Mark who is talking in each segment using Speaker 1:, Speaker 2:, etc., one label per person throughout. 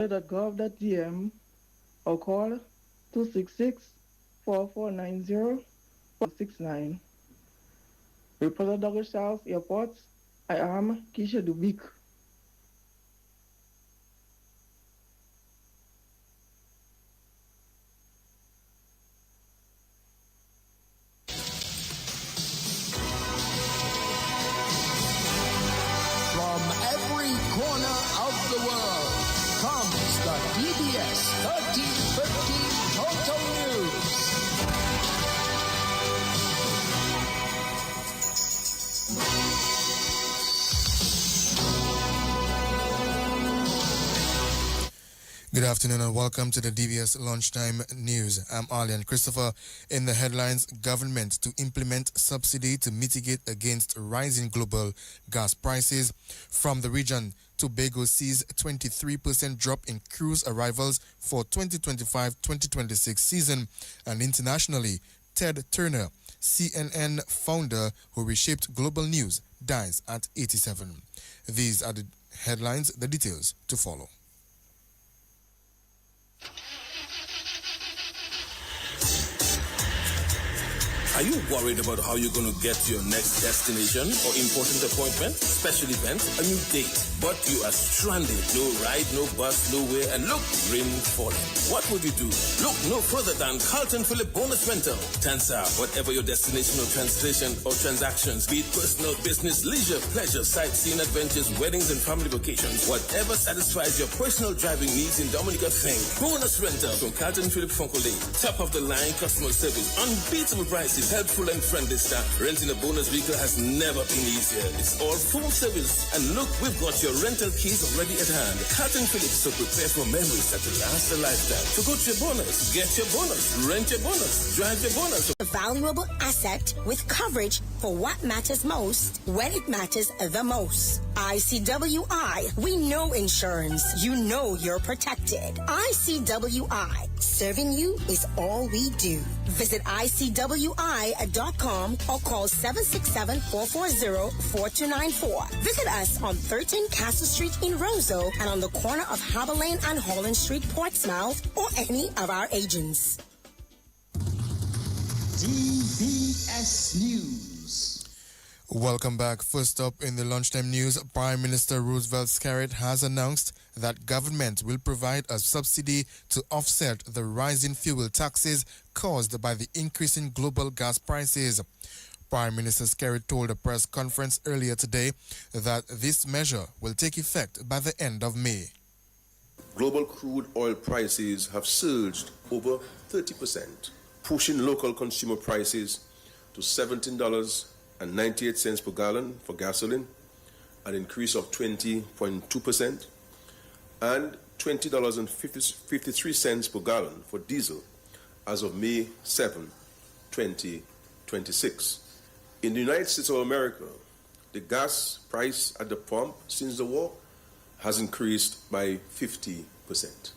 Speaker 1: .gov.gm or call 266-4490-469. Representative Douglas Charles Airport, I am Keisha Dubik.
Speaker 2: From every corner of the world comes the DBS 1315 Total News.
Speaker 3: Good afternoon and welcome to the DBS Lunchtime News. I'm Arlian Christopher. In the headlines, government to implement subsidy to mitigate against rising global gas prices. From the region, Tobago sees 23% drop in cruise arrivals for 2025-2026 season. And internationally, Ted Turner, CNN founder who reshaped global news, dies at 87. These are the headlines, the details to follow.
Speaker 4: Are you worried about how you're going to get to your next destination or important appointment, special event, a new date, but you are stranded? No ride, no bus, nowhere, and look, rain falling. What would you do? Look no further than Carlton Phillip Bonus Rental. Tansa, whatever your destination or translation or transactions, be it personal, business, leisure, pleasure, sightseeing, adventures, weddings, and family vacations, whatever satisfies your personal driving needs in Dominica, think Bonus Rental from Carlton Phillip Fonkole. Top of the line customer service, unbeatable prices, helpful and friendly staff. Renting a bonus vehicle has never been easier. It's all full service. And look, we've got your rental keys already at hand. Carlton Phillips, so prepare for memories that will last a lifetime. So go to your bonus, get your bonus, rent your bonus, drive your bonus.
Speaker 5: A valuable asset with coverage for what matters most when it matters the most. ICWI, we know insurance. You know you're protected. ICWI, serving you is all we do. Visit ICWI.com or call 767-440-4294. Visit us on 13 Castle Street in Roseau and on the corner of Harbour Lane and Holland Street, Portsmouth, or any of our agents.
Speaker 2: DBS News.
Speaker 3: Welcome back. First up in the lunchtime news, Prime Minister Roosevelt Skerrit has announced that government will provide a subsidy to offset the rising fuel taxes caused by the increase in global gas prices. Prime Minister Skerrit told a press conference earlier today that this measure will take effect by the end of May.
Speaker 6: Global crude oil prices have surged over 30%, pushing local consumer prices to $17.98 per gallon for gasoline, an increase of 20.2%, and $20.53 per gallon for diesel as of May 7, 2026. In the United States of America, the gas price at the pump since the war has increased by 50%.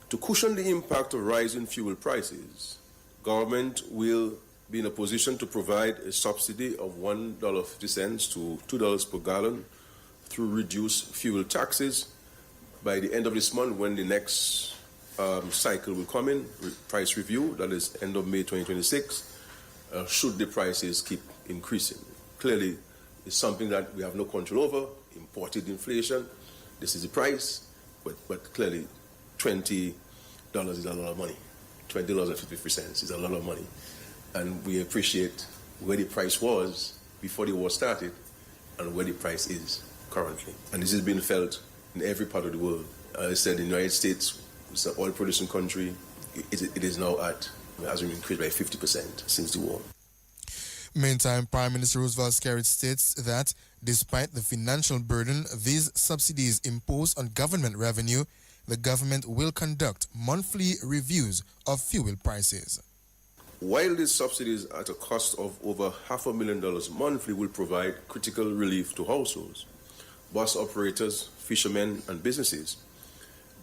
Speaker 6: To cushion the impact of rising fuel prices, government will be in a position to provide a subsidy of $1.50 to $2 per gallon through reduced fuel taxes by the end of this month, when the next cycle will come in, price review, that is end of May 2026, should the prices keep increasing. Clearly, it's something that we have no control over, imported inflation. This is the price, but clearly $20 is a lot of money. $20.53 is a lot of money. And we appreciate where the price was before the war started and where the price is currently. And this is being felt in every part of the world. As I said, the United States is an oil-producing country. It is now has been increased by 50% since the war.
Speaker 3: Meantime, Prime Minister Roosevelt Skerrit states that despite the financial burden these subsidies impose on government revenue, the government will conduct monthly reviews of fuel prices.
Speaker 6: While these subsidies at a cost of over $500,000 monthly will provide critical relief to households, bus operators, fishermen, and businesses,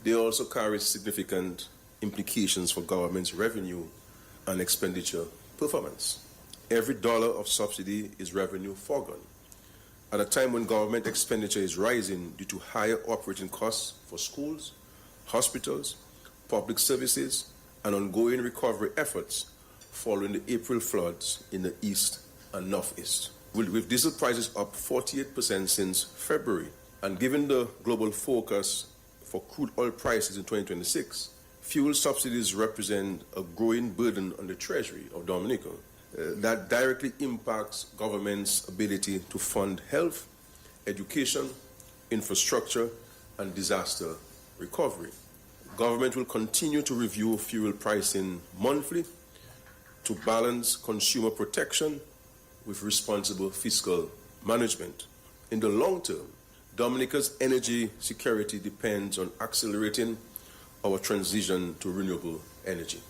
Speaker 6: they also carry significant implications for government's revenue and expenditure performance. Every dollar of subsidy is revenue foregone. At a time when government expenditure is rising due to higher operating costs for schools, hospitals, public services, and ongoing recovery efforts following the April floods in the east and northeast. With diesel prices up 48% since February, and given the global focus for crude oil prices in 2026, fuel subsidies represent a growing burden on the Treasury of Dominica that directly impacts government's ability to fund health, education, infrastructure, and disaster recovery. Government will continue to review fuel pricing monthly to balance consumer protection with responsible fiscal management. In the long term, Dominica's energy security depends on accelerating our transition to renewable energy.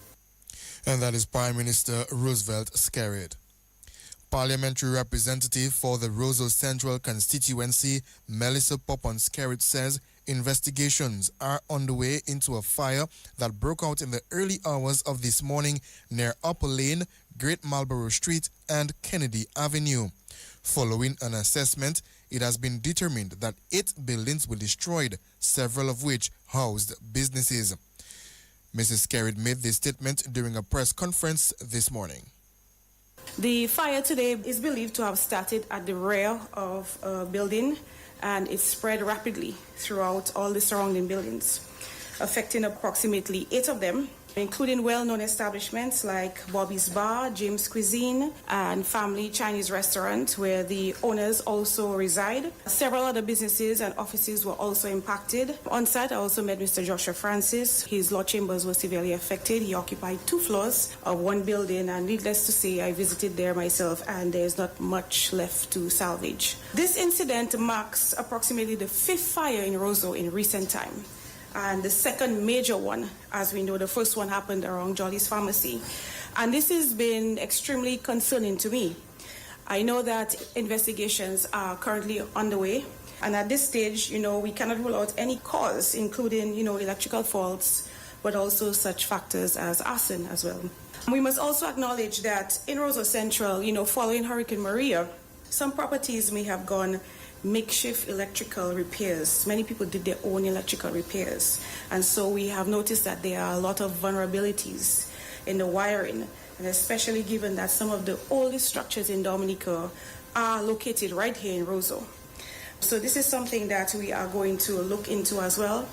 Speaker 3: And that is Prime Minister Roosevelt Skerritt. Parliamentary representative for the Roseau Central constituency, Melissa Popon-Skerritt, says investigations are underway into a fire that broke out in the early hours of this morning near Upper Lane, Great Marlborough Street, and Kennedy Avenue. Following an assessment, it has been determined that 8 buildings were destroyed, several of which housed businesses. Mrs. Skerritt made this statement during a press conference this morning.
Speaker 7: The fire today is believed to have started at the rear of a building, and it spread rapidly throughout all the surrounding buildings, affecting approximately 8 of them, including well-known establishments like Bobby's Bar, James Cuisine, and Family Chinese Restaurant, where the owners also reside. Several other businesses and offices were also impacted. On site, I also met Mr. Joshua Francis. His law chambers were severely affected. He occupied 2 floors of one building, and needless to say, I visited there myself, and there's not much left to salvage. This incident marks approximately the 5th fire in Roseau in recent time, and the second major one. As we know, the first one happened around Jolly's Pharmacy. And this has been extremely concerning to me. I know that investigations are currently underway, and at this stage, we cannot rule out any cause, including, electrical faults, but also such factors as arson as well. We must also acknowledge that in Roseau Central, following Hurricane Maria, some properties may have gone makeshift electrical repairs. Many people did their own electrical repairs. And so we have noticed that there are a lot of vulnerabilities in the wiring, and especially given that some of the oldest structures in Dominica are located right here in Roseau. So this is something that we are going to look into as well.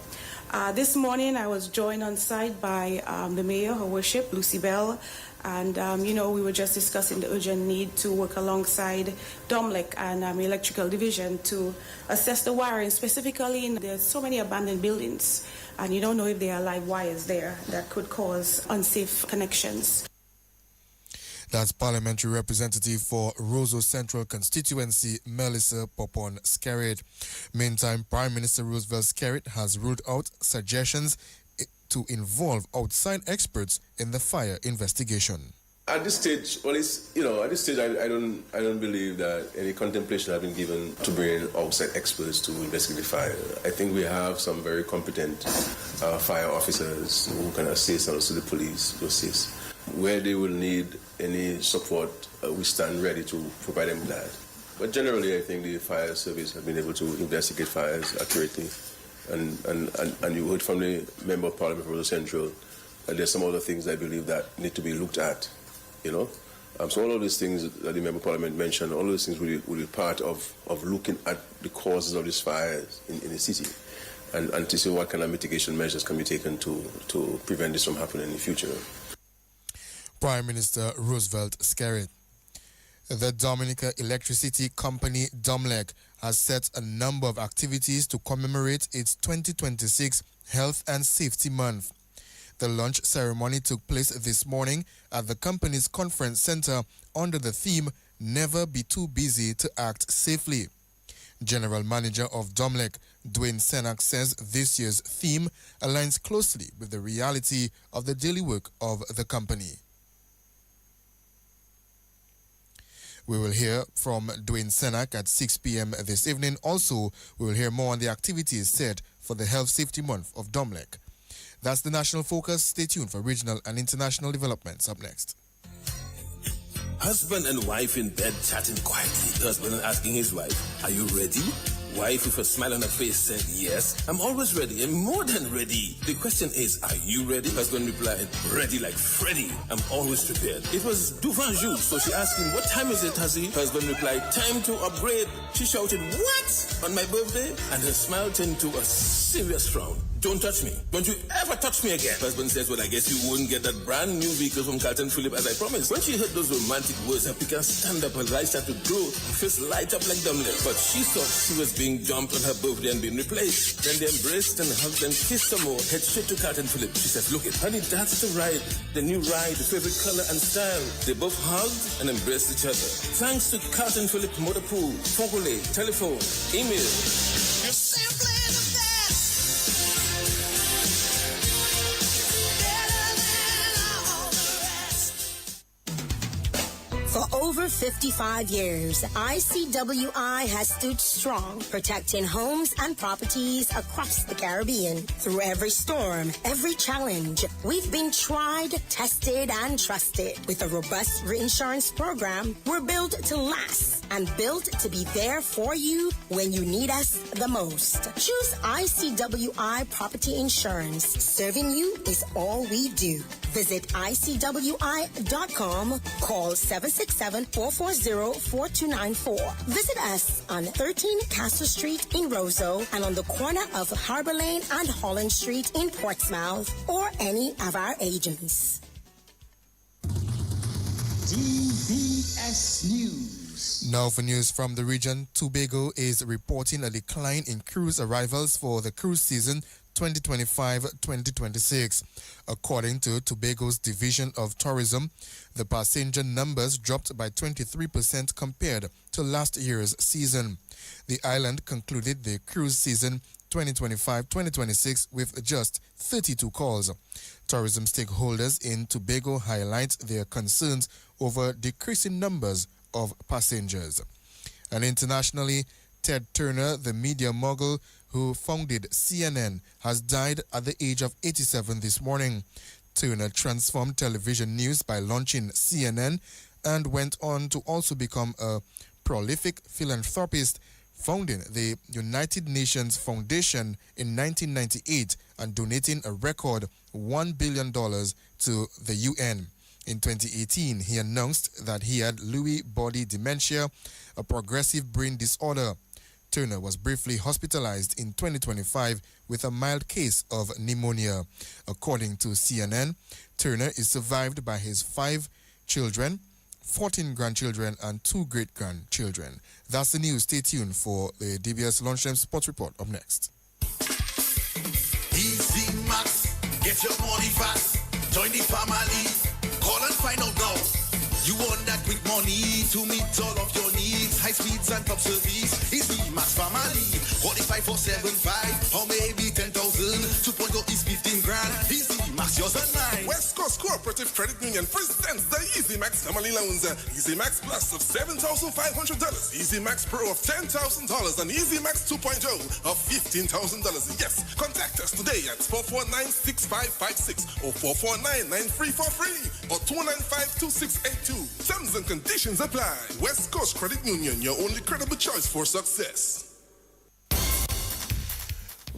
Speaker 7: This morning I was joined on site by the Mayor, Her Worship, Lucy Bell, and we were just discussing the urgent need to work alongside DOMLEC and Electrical Division to assess the wiring, specifically there's so many abandoned buildings, and you don't know if there are live wires there that could cause unsafe connections.
Speaker 3: That's Parliamentary Representative for Roseau Central constituency, Melissa Popon-Skerritt. Meantime, Prime Minister Roosevelt Skerritt has ruled out suggestions to involve outside experts in the fire investigation.
Speaker 6: At this stage, I don't believe that any contemplation has been given to bring outside experts to investigate the fire. I think we have some very competent fire officers who can assist, and also the police to assist. Where they will need any support, we stand ready to provide them with that. But generally, I think the fire service has been able to investigate fires accurately. And you heard from the Member of Parliament for Roseau Central that there's some other things I believe that need to be looked at, So all of these things that the Member of Parliament mentioned, all of these things will be part of looking at the causes of these fires in the city, and to see what kind of mitigation measures can be taken to prevent this from happening in the future.
Speaker 3: Prime Minister Roosevelt Skerritt. The Dominica Electricity Company, DOMLEC, has set a number of activities to commemorate its 2026 Health and Safety Month. The launch ceremony took place this morning at the company's conference center under the theme, Never Be Too Busy to Act Safely. General Manager of DOMLEC, Dwayne Senak, says this year's theme aligns closely with the reality of the daily work of the company. We will hear from Dwayne Senak at 6 p.m. this evening. Also, we will hear more on the activities set for the Health Safety Month of DOMLEC. That's the national focus. Stay tuned for regional and international developments up next.
Speaker 4: Husband and wife in bed chatting quietly. The husband asking his wife, "Are you ready?" wife with a smile on her face said, yes, I'm always ready and more than ready. The question is, are you ready? Husband replied, ready like Freddy. I'm always prepared. It was devant jour, so she asked him, what time is it, Hussy? Husband replied, time to upgrade. She shouted, what? On my birthday? And her smile turned to a serious frown. Don't touch me. Don't you ever touch me again. Husband says, well, I guess you won't get that brand new vehicle from Carlton Phillip as I promised. When she heard those romantic words, her piquant stand up, her eyes started to glow, her face light up like dumbling. But she thought she was being dumped on her birthday and being replaced. Then they embraced and hugged and kissed some more. Head straight to Carlton Phillip. She says, look it, honey, that's the ride. The new ride, the favorite color and style. They both hugged and embraced each other. Thanks to Carlton Phillip Motor Pool, Fogole, telephone, email.
Speaker 2: You're simply the best. Better than all the rest.
Speaker 5: For over 55 years, ICWI has stood strong, protecting homes and properties across the Caribbean. Through every storm, every challenge, we've been tried, tested, and trusted. With a robust reinsurance program, we're built to last and built to be there for you when you need us the most. Choose ICWI Property Insurance. Serving you is all we do. Visit ICWI.com. Call 767-440-4294. Visit us on 13 Castle Street in Roseau and on the corner of Harbor Lane and Holland Street in Portsmouth, or any of our agents.
Speaker 2: DBS News.
Speaker 3: Now for news from the region, Tobago is reporting a decline in cruise arrivals for the cruise season 2025-2026. According to Tobago's Division of Tourism, the passenger numbers dropped by 23% compared to last year's season. The island concluded the cruise season 2025-2026 with just 32 calls. Tourism stakeholders in Tobago highlight their concerns over decreasing numbers of passengers. And internationally, Ted Turner, the media mogul who founded CNN, has died at the age of 87 this morning. Turner transformed television news by launching CNN and went on to also become a prolific philanthropist, founding the United Nations Foundation in 1998 and donating a record $1 billion to the UN. In 2018, he announced that he had Lewy body dementia, a progressive brain disorder. Turner was briefly hospitalized in 2025 with a mild case of pneumonia. According to CNN, Turner is survived by his 5 children, 14 grandchildren, and 2 great-grandchildren. That's the news. Stay tuned for the DBS Lunchtime Sports Report up next.
Speaker 8: Easy Max, get your money fast. Join the family. Call and find out now. You want that quick money to meet all of your needs. High speeds and top service. Easy Max family. Qualify for 7.5 or maybe 10,000. 2.0 is 15 grand. Easy Max, yours and mine.
Speaker 9: West Coast Cooperative Credit Union presents the Easy Max Family Loans. Easy Max Plus of $7,500. Easy Max Pro of $10,000 and Easy Max 2.0 of $15,000. Yes, contact us today at 449-6556 or 449-9343 or 295-2682. Terms and conditions apply. West Coast Credit Union, your only credible choice for success.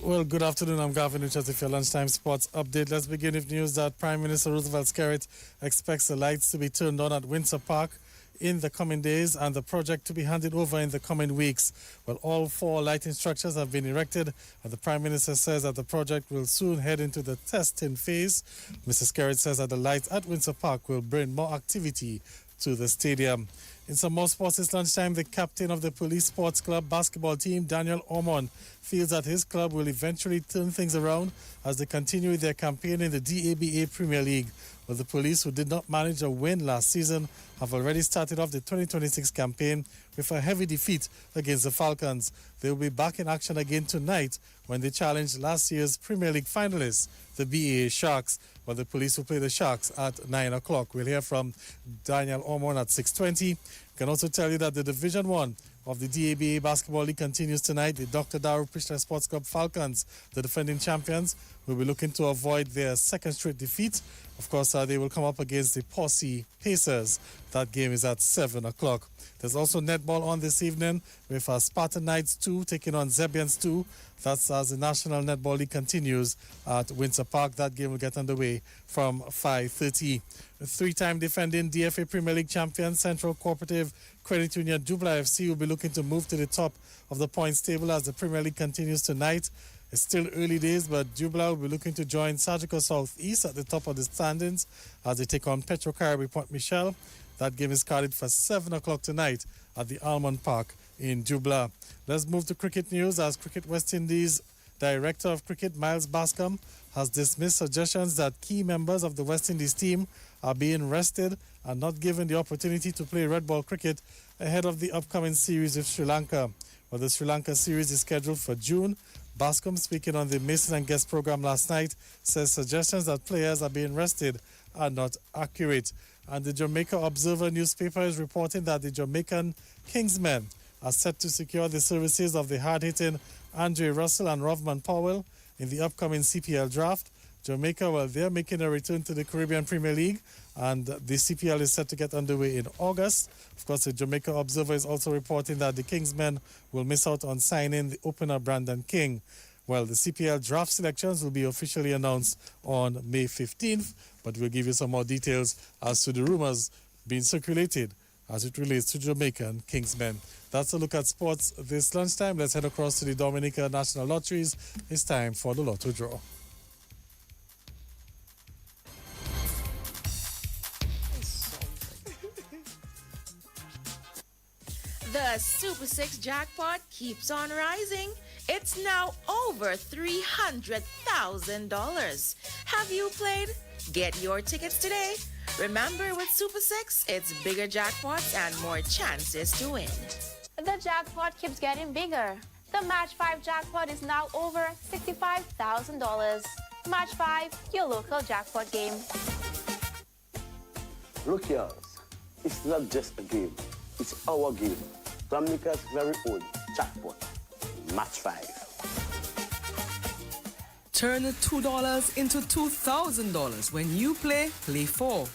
Speaker 10: Well, good afternoon. I'm Gavin Richards with your Lunchtime Sports Update. Let's begin with news that Prime Minister Roosevelt Skerrit expects the lights to be turned on at Windsor Park in the coming days and the project to be handed over in the coming weeks. Well, all 4 lighting structures have been erected, and the Prime Minister says that the project will soon head into the testing phase. Mr. Skerrit says that the lights at Windsor Park will bring more activity to the stadium. In some more sports this lunchtime, the captain of the Police Sports Club basketball team, Daniel Ormond, feels that his club will eventually turn things around as they continue their campaign in the DABA Premier League. But the Police, who did not manage a win last season, have already started off the 2026 campaign with a heavy defeat against the Falcons. They will be back in action again tonight when they challenge last year's Premier League finalists, the BAA Sharks. But the Police will play the Sharks at 9 o'clock. We'll hear from Daniel Ormond at 6:20. Can also tell you that the Division 1 of the DABA Basketball League continues tonight. The Dr. Daru Prishna Sports Club Falcons, the defending champions, will be looking to avoid their second straight defeat. Of course, they will come up against the Posse Pacers. That game is at 7 o'clock. There's also netball on this evening with Spartan Knights 2 taking on Zebians 2. That's as the National Netball League continues at Windsor Park. That game will get underway from 5:30. Three-time defending DFA Premier League champion Central Cooperative Credit Union Jubla FC will be looking to move to the top of the points table as the Premier League continues tonight. It's still early days, but Jubla will be looking to join Surgical Southeast at the top of the standings as they take on Petro Caribbean Port Michel. That game is carded for 7 o'clock tonight at the Almond Park in Jubla. Let's move to cricket news as Cricket West Indies Director of Cricket Miles Bascom has dismissed suggestions that key members of the West Indies team are being rested and not given the opportunity to play red ball cricket ahead of the upcoming series with Sri Lanka. Well, the Sri Lanka series is scheduled for June. Bascom, speaking on the Mason and Guest program last night, says suggestions that players are being rested are not accurate. And the Jamaica Observer newspaper is reporting that the Jamaican Kingsmen are set to secure the services of the hard-hitting Andre Russell and Rovman Powell in the upcoming CPL draft. Jamaica, well, they're making a return to the Caribbean Premier League, and the CPL is set to get underway in August. Of course, the Jamaica Observer is also reporting that the Kingsmen will miss out on signing the opener Brandon King. Well, the CPL draft selections will be officially announced on May 15th, but we'll give you some more details as to the rumors being circulated as it relates to Jamaican Kingsmen. That's a look at sports this lunchtime. Let's head across to the Dominica National Lotteries. It's time for the Lotto Draw.
Speaker 11: The Super 6 jackpot keeps on rising. It's now over $300,000. Have you played? Get your tickets today. Remember, with Super 6, it's bigger jackpots and more chances to win.
Speaker 12: The jackpot keeps getting bigger. The Match 5 jackpot is now over $65,000. Match 5, your local jackpot game.
Speaker 13: Look here, it's not just a game, it's our game. Dominica's very own jackpot, Match 5.
Speaker 14: Turn $2 into $2,000 when you play 4.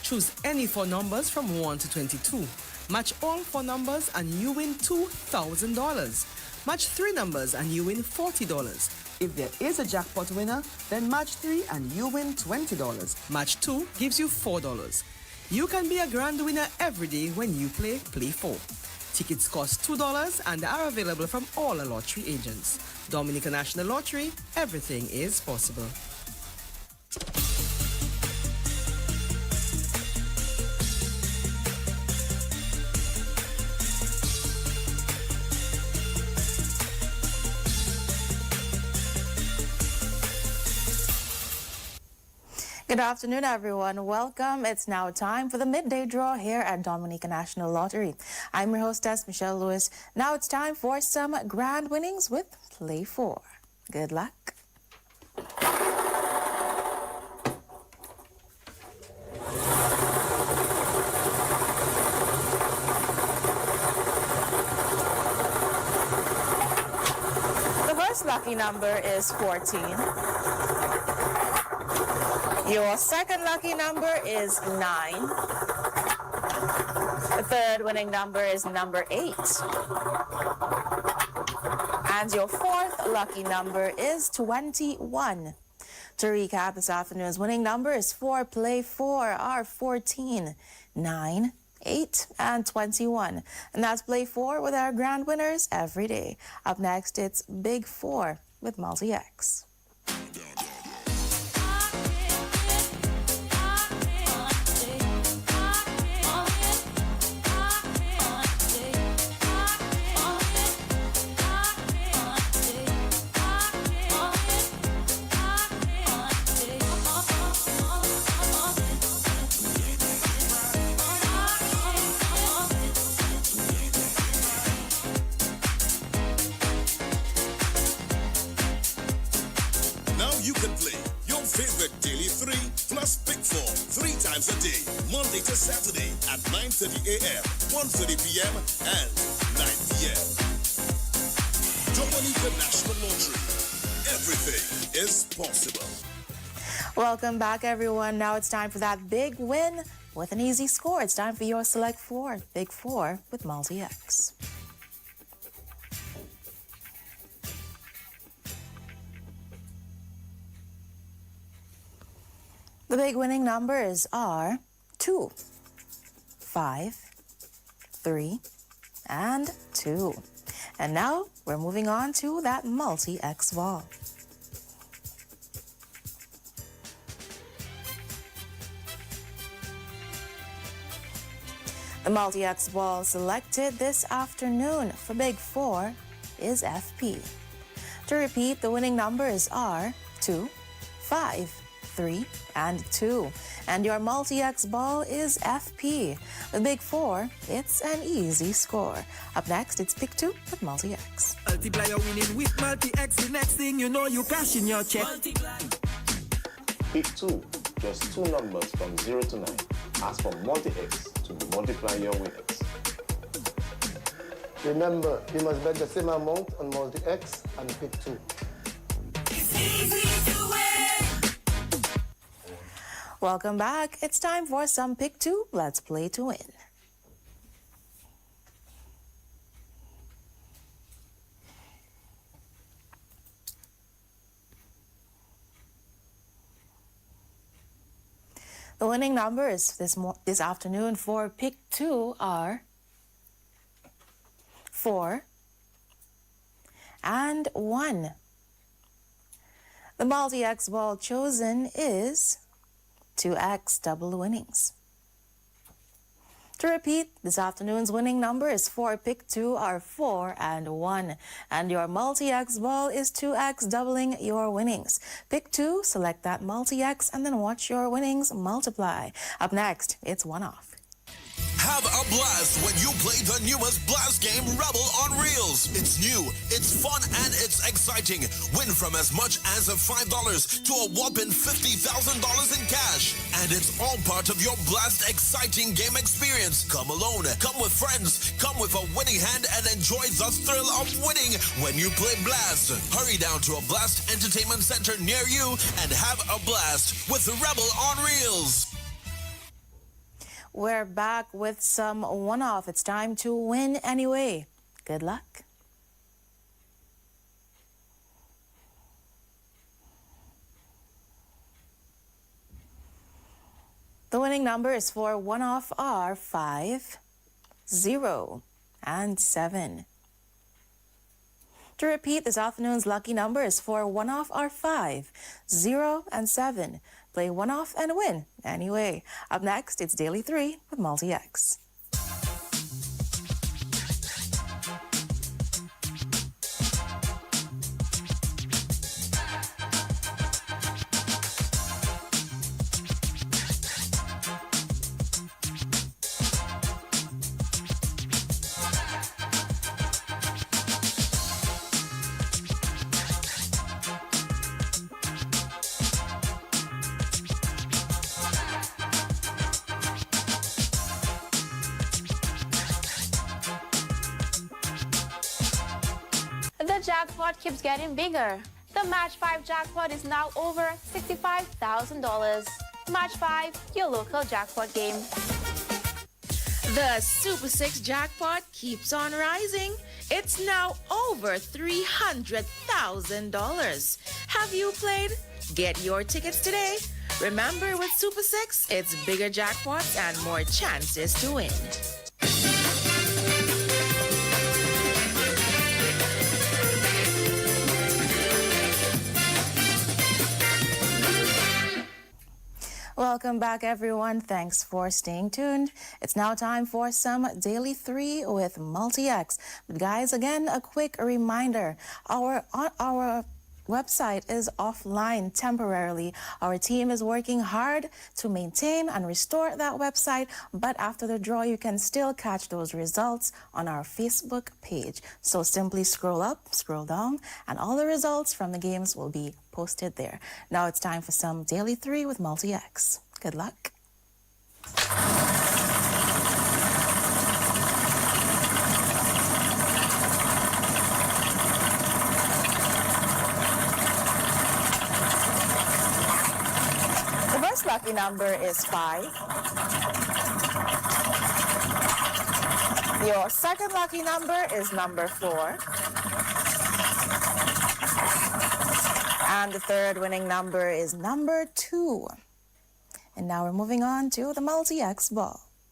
Speaker 14: Choose any 4 numbers from 1 to 22. Match all 4 numbers and you win $2,000. Match 3 numbers and you win $40. If there is a jackpot winner, then match 3 and you win $20. Match 2 gives you $4. You can be a grand winner every day when you play 4. Tickets cost $2 and are available from all our lottery agents. Dominica National Lottery, everything is possible.
Speaker 15: Good afternoon, everyone. Welcome. It's now time for the midday draw here at Dominica National Lottery. I'm your hostess, Michelle Lewis. Now it's time for some grand winnings with Play 4. Good luck. The first lucky number is 14. Your second lucky number is 9. The third winning number is number 8. And your fourth lucky number is 21. To recap, this afternoon's winning numbers for Play 4 are 14, 9, 8, and 21. And that's Play 4 with our grand winners every day. Up next, it's Big 4 with Multi-X.
Speaker 8: Monday to Saturday at 9:30 a.m., 1:30 p.m., and 9 p.m.
Speaker 9: yeah. Don't need the National Lottery. Everything is possible.
Speaker 15: Welcome back, everyone. Now it's time for that big win with an easy score. It's time for your Select 4, Big 4 with Multi-X. The big winning numbers are 2, 5, 3, and 2. And now we're moving on to that Multi-X ball. The Multi-X ball selected this afternoon for Big 4 is FP. To repeat, the winning numbers are 2, 5, 3, and 2. And your Multi-X ball is FP. With Big 4, it's an easy score. Up next, it's Pick 2 with Multi-X.
Speaker 16: Multiplier winning with Multi-X. The next thing you know, you cash in your check.
Speaker 13: Pick 2, just 2 numbers from 0 to 9. Ask for Multi-X to multiply your winnings.
Speaker 17: Remember, you must bet the same amount on Multi-X and Pick 2.
Speaker 2: It's easy to win.
Speaker 15: Welcome back. It's time for some Pick 2. Let's play to win. The winning numbers this afternoon for Pick 2 are 4 and 1. The Multi-X ball chosen is 2X double winnings. To repeat, this afternoon's winning numbers for Pick 2 are 4 and 1. And your Multi-X ball is 2X doubling your winnings. Pick 2, select that Multi-X, and then watch your winnings multiply. Up next, it's One Off.
Speaker 8: Have a blast when you play the newest blast game, Rebel on Reels. It's new, it's fun, and it's exciting. Win from as much as $5 to a whopping $50,000 in cash. And it's all part of your blast exciting game experience. Come alone, come with friends, come with a winning hand, and enjoy the thrill of winning when you play Blast. Hurry down to a Blast Entertainment Center near you and have a blast with Rebel on Reels.
Speaker 15: We're back with some one-off. It's time to win anyway. Good luck. The winning numbers for one-off are 5, 0, and 7. To repeat, this afternoon's lucky numbers for one-off are 5, 0, and 7. Play one-off and win anyway. Up next, it's Daily 3 with Multi-X.
Speaker 12: The jackpot keeps getting bigger. The Match 5 jackpot is now over $65,000. Match 5, your local jackpot game.
Speaker 11: The Super 6 jackpot keeps on rising. It's now over $300,000. Have you played? Get your tickets today. Remember, with Super 6, it's bigger jackpots and more chances to win.
Speaker 15: Welcome back, everyone. Thanks for staying tuned. It's now time for some Daily 3 with Multi-X. But guys, again, a quick reminder. Our website is offline temporarily. Our team is working hard to maintain and restore that website, but after the draw, you can still catch those results on our Facebook page. So simply scroll up, scroll down, and all the results from the games will be posted there. Now it's time for some Daily 3 with Multi-X. Good luck. lucky number is 5. Your second lucky number is number 4. And the third winning number is number 2. And now we're moving on to the multi-X ball.